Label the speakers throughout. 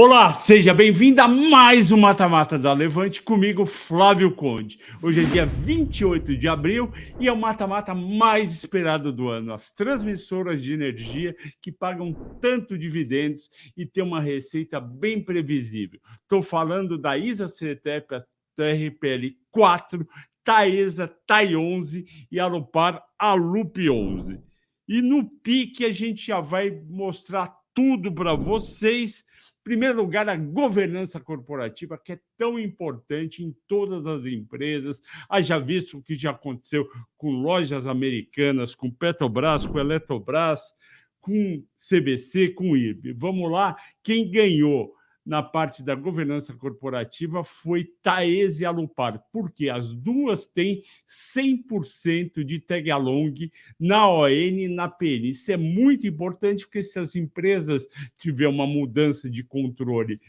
Speaker 1: Olá, seja bem-vindo a mais um Mata-Mata da Levante, comigo, Flávio Conde. Hoje é dia 28 de abril e é o mata-mata mais esperado do ano. As transmissoras de energia que pagam tanto dividendos e têm uma receita bem previsível. Estou falando da ISA-CTEP, a TRPL 4, Taesa, TAI 11 e Alupar, Alup 11. E no pique a gente já vai mostrar tudo para vocês. Em primeiro lugar, a governança corporativa, que é tão importante em todas as empresas. Haja visto o que já aconteceu com lojas americanas, com Petrobras, com Eletrobras, com CVC, com IRB. Vamos lá, quem ganhou na parte da governança corporativa foi Taesa e Alupar, porque as duas têm 100% de tag-along na ON e na PN. Isso é muito importante, porque se as empresas tiverem uma mudança de controle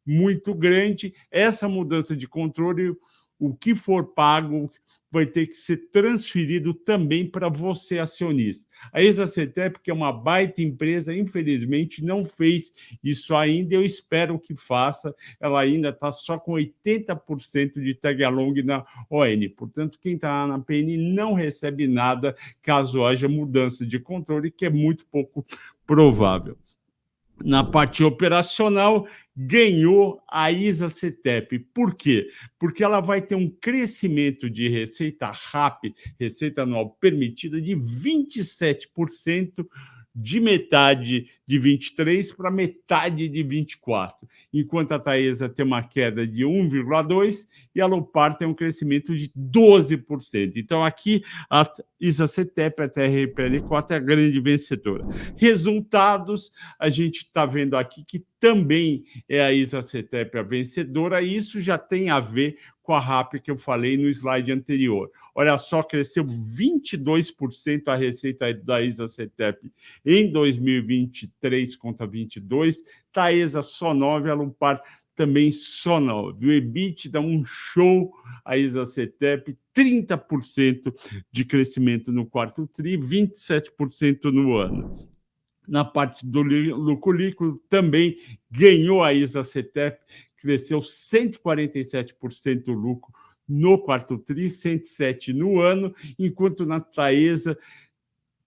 Speaker 1: muito grande, essa mudança de controle, o que for pago vai ter que ser transferido também para você, acionista. A ISA-CTEP, que é uma baita empresa, infelizmente não fez isso ainda, eu espero que faça. Ela ainda está só com 80% de tag-along na ON. Portanto, quem está na PN não recebe nada caso haja mudança de controle, que é muito pouco provável. Na parte operacional, ganhou a ISA-CTEP. Por quê? Porque ela vai ter um crescimento de receita RAP, receita anual permitida, de 27%, de metade de 23 para metade de 24, enquanto a Taesa tem uma queda de 1,2 e a Alupar tem um crescimento de 12%. Então, aqui, a ISA-CTEP, a TRPL4, é a grande vencedora. Resultados, a gente está vendo aqui que também é a ISA-CTEP a vencedora, e isso já tem a ver com a RAP que eu falei no slide anterior. Olha só, cresceu 22% a receita da ISA-CTEP em 2023 contra 2022, Taesa só 9%, a Alupar também só 9%. O EBIT dá um show, a ISA-CTEP, 30% de crescimento no quarto TRI, 27% no ano. Na parte do lucro líquido, também ganhou a ISA-CTEP, cresceu 147% o lucro no quarto TRI, 107% no ano, enquanto na Taesa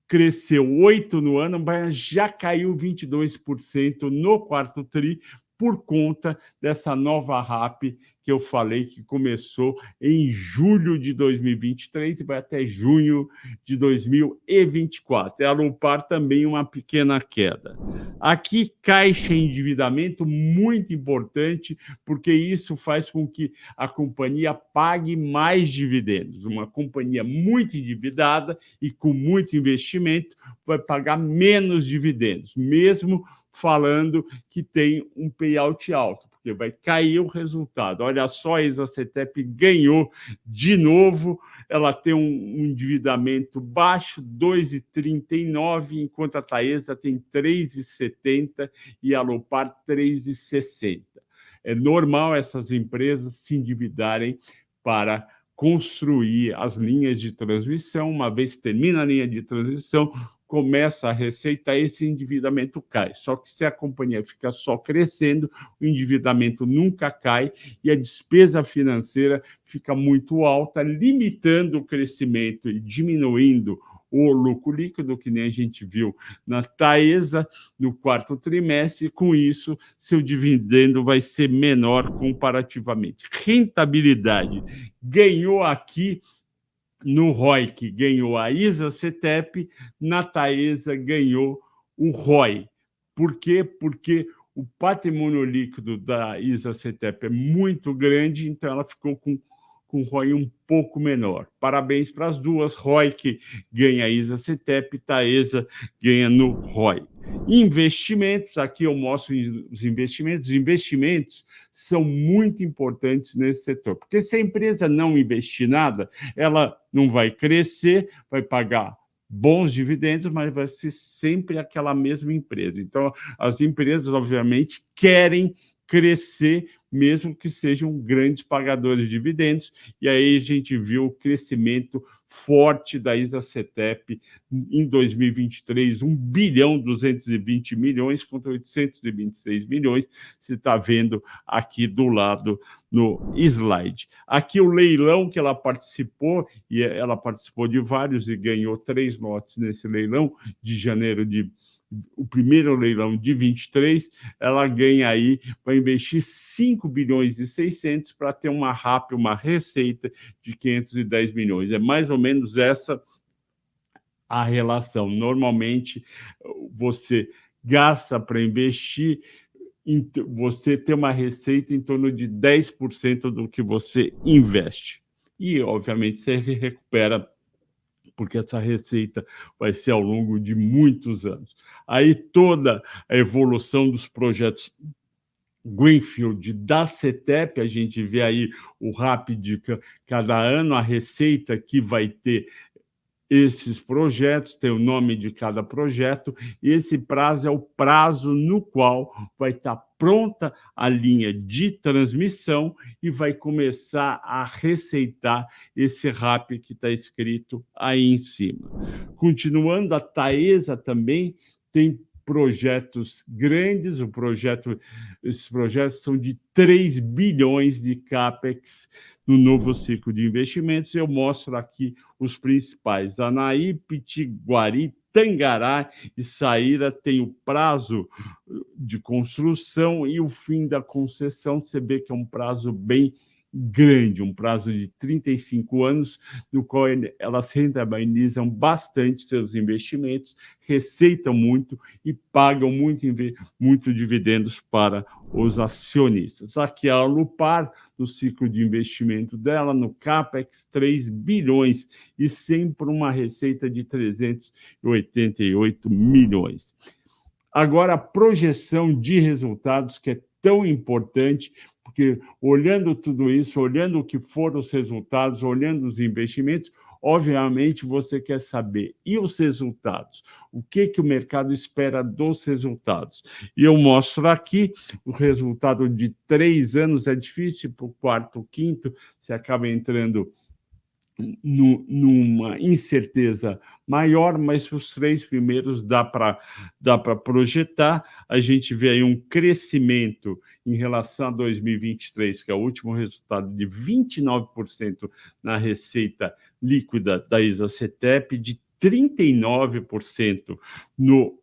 Speaker 1: cresceu 8% no ano, mas já caiu 22% no quarto TRI, por conta dessa nova RAP que eu falei, que começou em julho de 2023 e vai até junho de 2024. A Alupar também uma pequena queda. Aqui, caixa e endividamento, muito importante, porque isso faz com que a companhia pague mais dividendos. Uma companhia muito endividada e com muito investimento vai pagar menos dividendos, mesmo falando que tem um payout alto, porque vai cair o resultado. Olha só, a ISA-CTEP ganhou de novo, ela tem um endividamento baixo, 2,39, enquanto a Taesa tem 3,70 e a Alupar 3,60. É normal essas empresas se endividarem para construir as linhas de transmissão. Uma vez que termina a linha de transmissão, começa a receita, esse endividamento cai. Só que se a companhia fica só crescendo, o endividamento nunca cai e a despesa financeira fica muito alta, limitando o crescimento e diminuindo o lucro líquido, que nem a gente viu na Taesa no quarto trimestre. Com isso, seu dividendo vai ser menor comparativamente. Rentabilidade ganhou aqui no ROIC, ganhou a ISA-CTEP, na Taesa ganhou o ROI. Por quê? Porque o patrimônio líquido da ISA-CTEP é muito grande, então ela ficou com ROI um pouco menor. Parabéns para as duas, ROIC ganha a ISA-CTEP, Taesa ganha no ROI. Investimentos, aqui eu mostro os investimentos. Os investimentos são muito importantes nesse setor, porque se a empresa não investir nada, ela não vai crescer, vai pagar bons dividendos, mas vai ser sempre aquela mesma empresa. Então, as empresas, obviamente, querem crescer mesmo que sejam grandes pagadores de dividendos. E aí a gente viu o crescimento forte da Isacetep em 2023, 1.220 bilhões contra 826 milhões. Você está vendo aqui do lado no slide. Aqui o leilão que ela participou, e ela participou de vários e ganhou 3 lotes nesse leilão de janeiro de o primeiro leilão de 23, ela ganha aí, vai investir 5 bilhões e 600 para ter uma RAP, uma receita de 510 milhões. É mais ou menos essa a relação. Normalmente, você gasta para investir, você tem uma receita em torno de 10% do que você investe. E, obviamente, você recupera, porque essa receita vai ser ao longo de muitos anos. Aí toda a evolução dos projetos Greenfield da CETEP, a gente vê aí o RAP de cada ano, a receita que vai ter esses projetos, tem o nome de cada projeto, e esse prazo é o prazo no qual vai estar pronta a linha de transmissão e vai começar a receitar esse RAP que está escrito aí em cima. Continuando, a Taesa também tem projetos grandes, esses projetos são de 3 bilhões de CAPEX no novo ciclo de investimentos. Eu mostro aqui os principais. Anaí, Pitiguari, Tangará e Saíra tem o prazo de construção e o fim da concessão. Você vê que é um prazo bem grande, um prazo de 35 anos, no qual elas rentabilizam bastante seus investimentos, receitam muito e pagam muito dividendos para os acionistas. Aqui a Alupar, no ciclo de investimento dela, no CAPEX, 3 bilhões e sempre uma receita de 388 milhões. Agora, a projeção de resultados, que é tão importante, porque olhando tudo isso, olhando o que foram os resultados, olhando os investimentos, obviamente você quer saber, e os resultados? O que o mercado espera dos resultados? E eu mostro aqui o resultado de 3 anos, é difícil para o quarto, quinto, você acaba entrando numa incerteza maior, mas os 3 primeiros dá para projetar. A gente vê aí um crescimento em relação a 2023, que é o último resultado, de 29% na receita líquida da Isacetep, de 39% no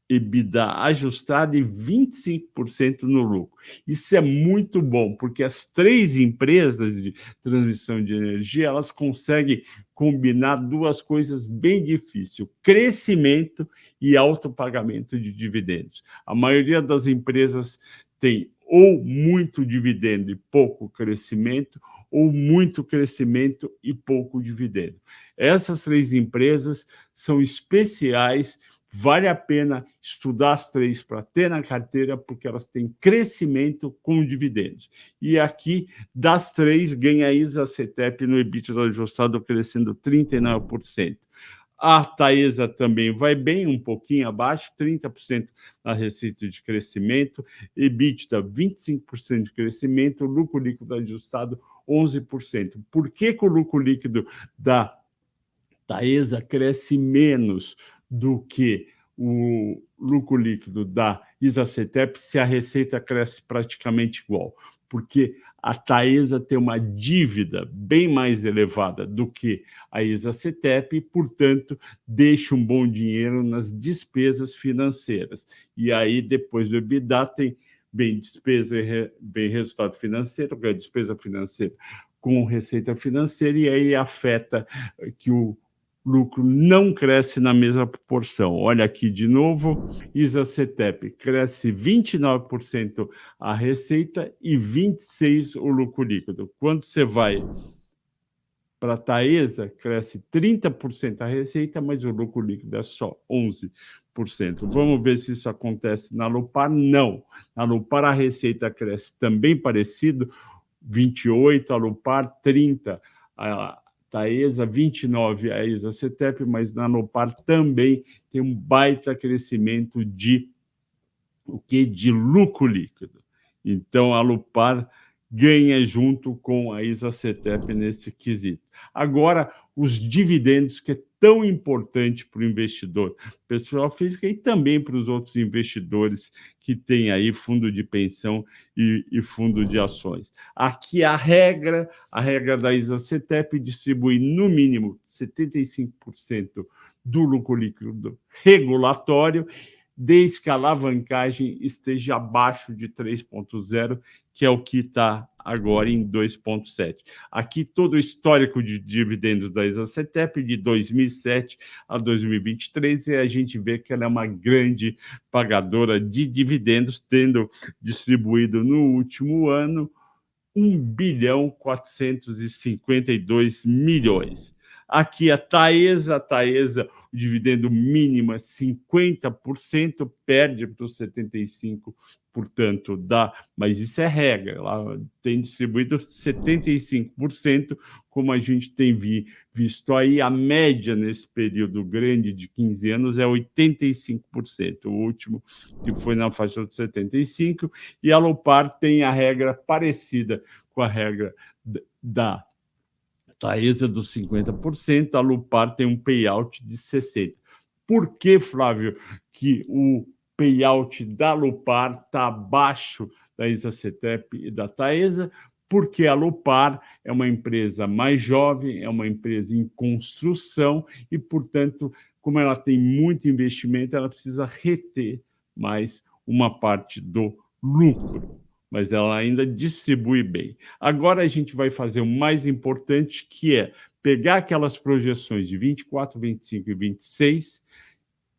Speaker 1: EBITDA ajustado e 25% no lucro. Isso é muito bom, porque as 3 empresas de transmissão de energia, elas conseguem combinar 2 coisas bem difíceis: crescimento e alto pagamento de dividendos. A maioria das empresas tem ou muito dividendo e pouco crescimento, ou muito crescimento e pouco dividendo. Essas 3 empresas são especiais. Vale a pena estudar as 3 para ter na carteira, porque elas têm crescimento com dividendos. E aqui, das 3, ganha a Isacetep no EBITDA ajustado, crescendo 39%. A Taesa também vai bem, um pouquinho abaixo, 30% na receita de crescimento, EBITDA 25% de crescimento, lucro líquido ajustado 11%. Por que o lucro líquido da Taesa cresce menos do que o lucro líquido da Isacetep, se a receita cresce praticamente igual? Porque a Taesa tem uma dívida bem mais elevada do que a Isacetep e, portanto, deixa um bom dinheiro nas despesas financeiras. E aí, depois do EBITDA, tem bem despesa e bem resultado financeiro, que é a despesa financeira com receita financeira, e aí afeta que o lucro não cresce na mesma proporção. Olha aqui de novo, Isacetep cresce 29% a receita e 26% o lucro líquido. Quando você vai para a Taesa, cresce 30% a receita, mas o lucro líquido é só 11%. Vamos ver se isso acontece na Alupar. Não. Na Alupar a receita cresce também parecido, 28%, a Alupar 30%. A Taesa, 29%, a Isacetep, mas na Alupar também tem um baita crescimento de lucro líquido. Então, a Alupar ganha junto com a Isacetep nesse quesito. Agora, os dividendos, que é tão importante para o investidor, pessoal física, e também para os outros investidores que têm aí fundo de pensão e fundo de ações. Aqui a regra da Isacetep distribui no mínimo 75% do lucro líquido regulatório, desde que a alavancagem esteja abaixo de 3,0, que é o que está agora em 2,7. Aqui todo o histórico de dividendos da Isacetep de 2007 a 2023, e a gente vê que ela é uma grande pagadora de dividendos, tendo distribuído no último ano 1.452 bilhões. Aqui a Taesa, o dividendo mínimo é 50%, perde para os 75%, portanto, mas isso é regra, ela tem distribuído 75%, como a gente tem visto aí, a média nesse período grande de 15 anos é 85%, o último que foi na faixa de 75%, e a Alupar tem a regra parecida com a regra da Taesa dos 50%, a Alupar tem um payout de 60%. Por que, Flávio, que o payout da Alupar está abaixo da Isacetep e da Taesa? Porque a Alupar é uma empresa mais jovem, é uma empresa em construção e, portanto, como ela tem muito investimento, ela precisa reter mais uma parte do lucro, mas ela ainda distribui bem. Agora a gente vai fazer o mais importante, que é pegar aquelas projeções de 24, 25 e 26,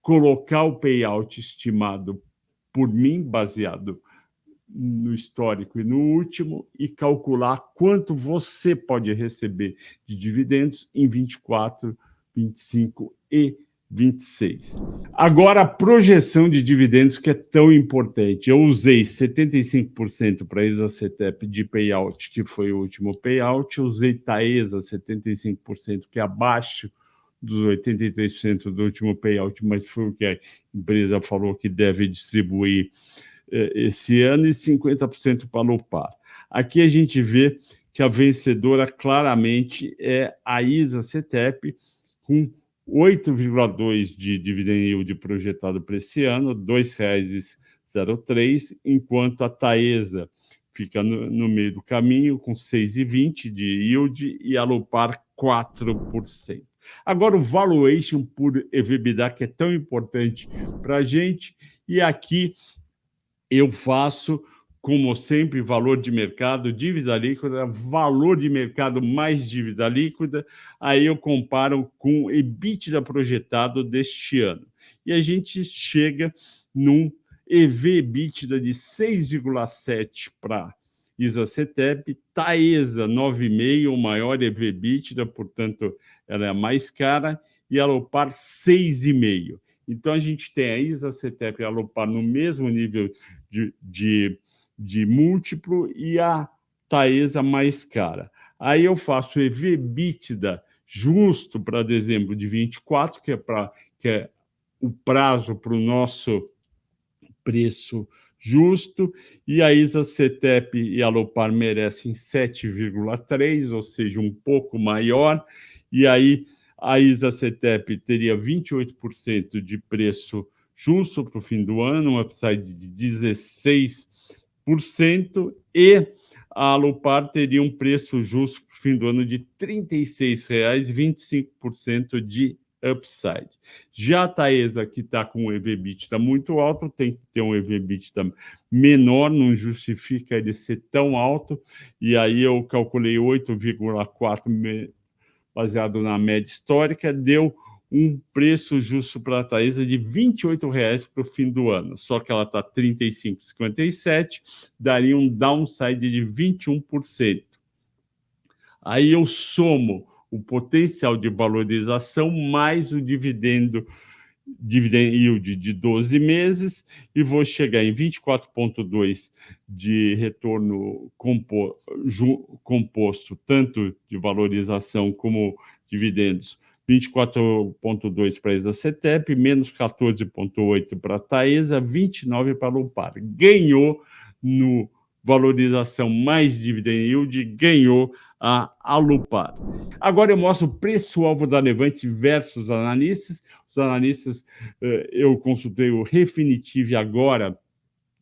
Speaker 1: colocar o payout estimado por mim, baseado no histórico e no último, e calcular quanto você pode receber de dividendos em 24, 25 e 26. Agora, a projeção de dividendos, que é tão importante. Eu usei 75% para a Isacetep de payout, que foi o último payout. Eu usei Taesa, 75%, que é abaixo dos 83% do último payout, mas foi o que a empresa falou que deve distribuir esse ano, e 50% para a Alupar. Aqui a gente vê que a vencedora claramente é a Isacetep, com 8,2 de dividend yield projetado para esse ano, R$ 2,03, enquanto a Taesa fica no meio do caminho, com 6,20 de yield, e a Alupar 4%. Agora, o valuation por EBITDA, que é tão importante para a gente, e aqui eu faço, como sempre, valor de mercado, dívida líquida, valor de mercado mais dívida líquida, aí eu comparo com o EBITDA projetado deste ano. E a gente chega num EV/EBITDA de 6,7 para Isacetep, Taesa 9,5, o maior EV/EBITDA, portanto, ela é a mais cara, e a Alupar 6,5. Então, a gente tem a Isacetep e a Alupar no mesmo nível de múltiplo, e a Taesa mais cara. Aí eu faço EV/EBITDA justo para dezembro de 24, que é o prazo para o nosso preço justo, e a Isacetep e a Alupar merecem 7,3, ou seja, um pouco maior, e aí a Isacetep teria 28% de preço justo para o fim do ano, um upside de 16%, e a Alupar teria um preço justo para o fim do ano de R$ 36,00, 25% de upside. Já a Taesa, que está com um EV/EBITDA muito alto, tem que ter um EV/EBITDA menor, não justifica ele ser tão alto, e aí eu calculei 8,4 baseado na média histórica, deu um preço justo para a Taesa de R$ 28,00 para o fim do ano, só que ela está 35,57, daria um downside de 21%. Aí eu somo o potencial de valorização mais o dividend yield de 12 meses e vou chegar em 24,2 de retorno composto, tanto de valorização como dividendos. 24,2 para a Isacetep, menos 14,8 para a Taesa, 29 para a Alupar. Ganhou no valorização mais dividend yield, ganhou a Alupar. Agora eu mostro o preço-alvo da Levante versus analistas. Os analistas, eu consultei o Refinitiv agora,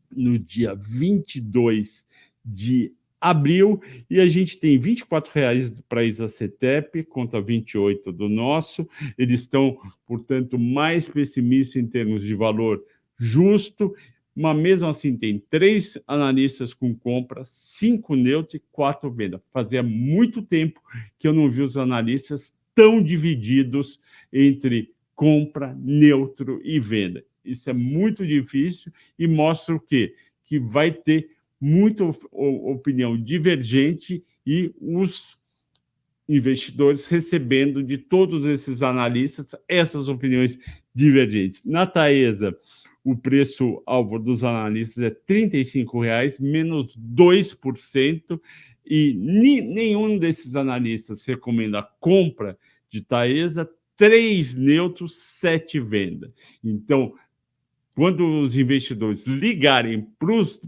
Speaker 1: no dia 22 de abril, e a gente tem R$ 24,00 para a Isacetep, contra 28 do nosso. Eles estão, portanto, mais pessimistas em termos de valor justo, mas mesmo assim tem 3 analistas com compra, 5 neutros e 4 venda. Fazia muito tempo que eu não vi os analistas tão divididos entre compra, neutro e venda. Isso é muito difícil e mostra o quê? Que vai ter muita opinião divergente e os investidores recebendo de todos esses analistas essas opiniões divergentes. Na Taesa, o preço-alvo dos analistas é R$ 35,00, menos 2%, e nenhum desses analistas recomenda a compra de Taesa, 3 neutros, 7 venda. Então, quando os investidores ligarem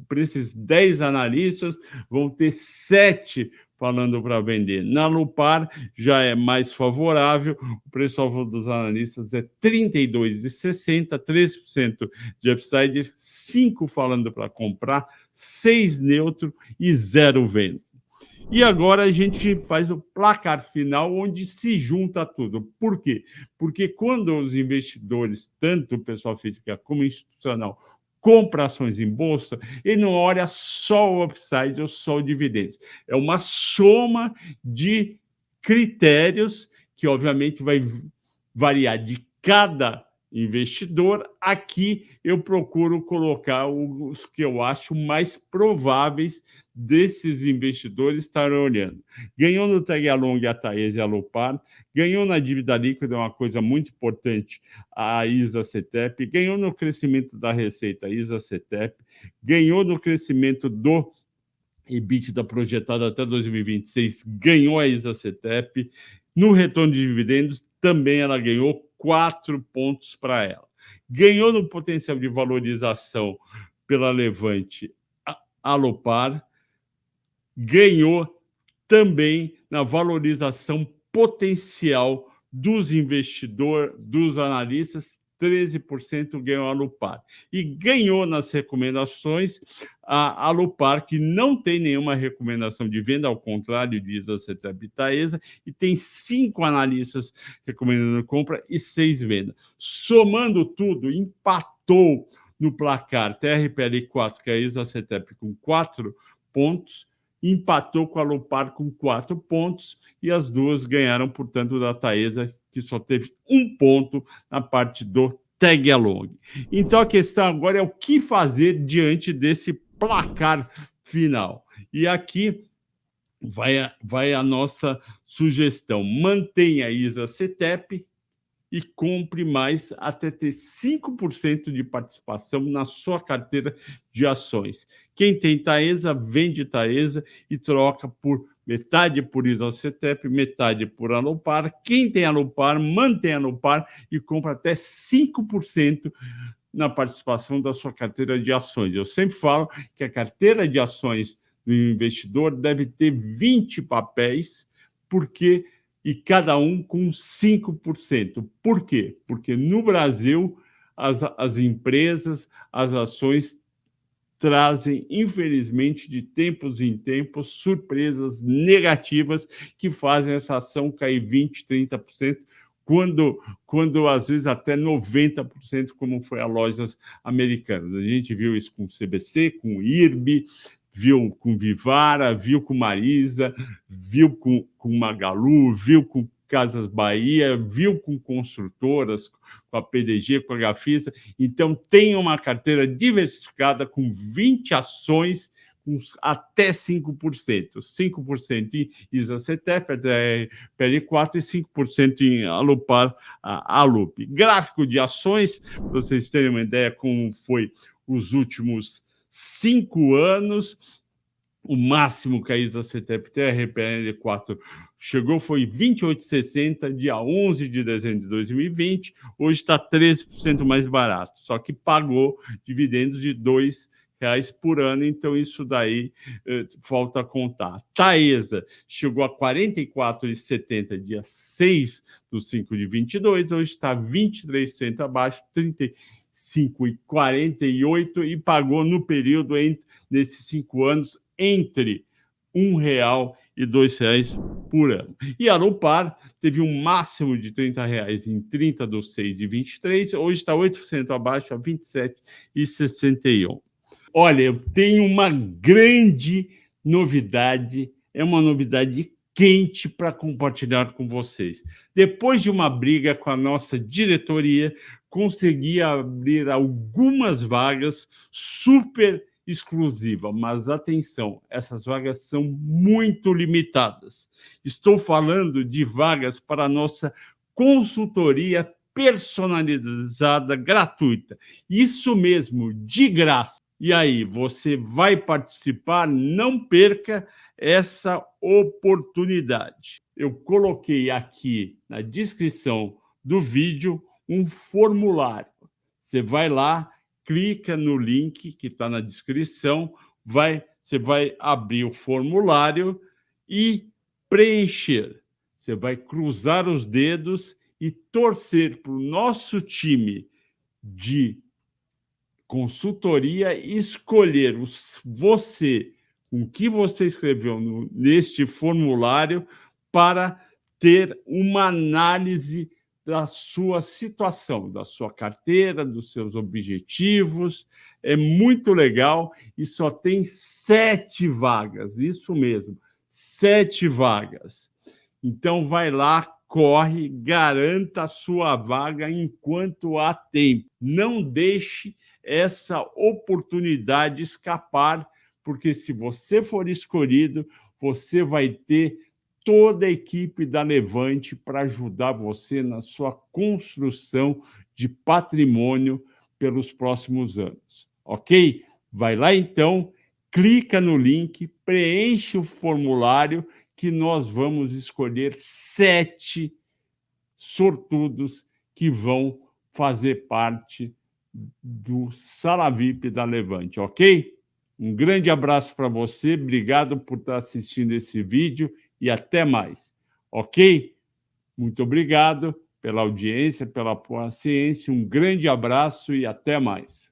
Speaker 1: para esses 10 analistas, vão ter 7 falando para vender. Na Alupar já é mais favorável, o preço-alvo dos analistas é R$ 32,60, 13% de upside, 5 falando para comprar, 6 neutro e 0 venda. E agora a gente faz o placar final, onde se junta tudo. Por quê? Porque quando os investidores, tanto pessoal física como institucional, compra ações em bolsa, ele não olha só o upside ou só o dividendos. É uma soma de critérios que, obviamente, vai variar de cada investidor. Aqui eu procuro colocar os que eu acho mais prováveis desses investidores estarem olhando. Ganhou no Tag Along a Taesa e a Alupar, ganhou na dívida líquida, uma coisa muito importante, a Isacetep, ganhou no crescimento da receita, a Isacetep, ganhou no crescimento do EBITDA projetado até 2026, ganhou a Isacetep, no retorno de dividendos também ela ganhou 4 pontos para ela. Ganhou no potencial de valorização pela Levante a Alupar, ganhou também na valorização potencial dos investidores, dos analistas, 13% ganhou a Alupar. E ganhou nas recomendações a Alupar, que não tem nenhuma recomendação de venda, ao contrário de Isacetep e Taesa, e tem 5 analistas recomendando compra e 6 venda. Somando tudo, empatou no placar TRPL4, que é a Isacetep, com 4 pontos, empatou com a Alupar com 4 pontos, e as duas ganharam, portanto, da Taesa, que só teve 1 ponto na parte do Tag Along. Então, a questão agora é o que fazer diante desse placar final. E aqui vai a nossa sugestão. Mantenha a Isacetep e compre mais até ter 5% de participação na sua carteira de ações. Quem tem Taesa, vende Taesa e troca por metade por Isacetep, metade por Alupar. Quem tem Alupar, mantém Alupar e compra até 5% na participação da sua carteira de ações. Eu sempre falo que a carteira de ações do investidor deve ter 20 papéis, porque e cada um com 5%. Por quê? Porque no Brasil as empresas, as ações trazem, infelizmente, de tempos em tempos, surpresas negativas que fazem essa ação cair 20%, 30%, quando às vezes até 90%, como foi a Lojas Americanas. A gente viu isso com o CBC, com o IRB, viu com Vivara, viu com Marisa, viu com Magalu, viu com Casas Bahia, viu com construtoras, com a PDG, com a Gafisa. Então, tem uma carteira diversificada com 20 ações, com até 5%. 5% em Isacetep, até PL4, e 5% em Alupar, a Alup. Gráfico de ações, para vocês terem uma ideia como foi os últimos 5 anos, o máximo que a Isacetep TRPL4 chegou foi 28,60, dia 11 de dezembro de 2020, hoje está 13% mais barato, só que pagou dividendos de R$ reais por ano, então isso daí falta contar. Taesa chegou a 44,70 dia 6 do 5 de 22, hoje está 23% abaixo, 35,48 e pagou no período, nesses 5 anos, entre R$ 1 e R$ 2 por ano. E a Alupar teve um máximo de R$ 30 em 30 de 6 de 23, hoje está 8% abaixo, a 27,61. Olha, eu tenho uma grande novidade, é uma novidade quente para compartilhar com vocês. Depois de uma briga com a nossa diretoria, consegui abrir algumas vagas super exclusivas, mas atenção, essas vagas são muito limitadas. Estou falando de vagas para a nossa consultoria personalizada gratuita. Isso mesmo, de graça. E aí, você vai participar? Não perca essa oportunidade. Eu coloquei aqui na descrição do vídeo um formulário. Você vai lá, clica no link que está na descrição, você vai abrir o formulário e preencher. Você vai cruzar os dedos e torcer para o nosso time de consultoria escolher você, com o que você escreveu neste formulário, para ter uma análise da sua situação, da sua carteira, dos seus objetivos. É muito legal e só tem 7 vagas, isso mesmo, 7 vagas. Então, vai lá, corre, garanta a sua vaga enquanto há tempo. Não deixe essa oportunidade escapar, porque se você for escolhido, você vai ter toda a equipe da Levante para ajudar você na sua construção de patrimônio pelos próximos anos, ok? Vai lá então, clica no link, preenche o formulário que nós vamos escolher 7 sortudos que vão fazer parte do Sala VIP da Levante, ok? Um grande abraço para você, obrigado por estar assistindo esse vídeo e até mais, ok? Muito obrigado pela audiência, pela paciência, um grande abraço e até mais.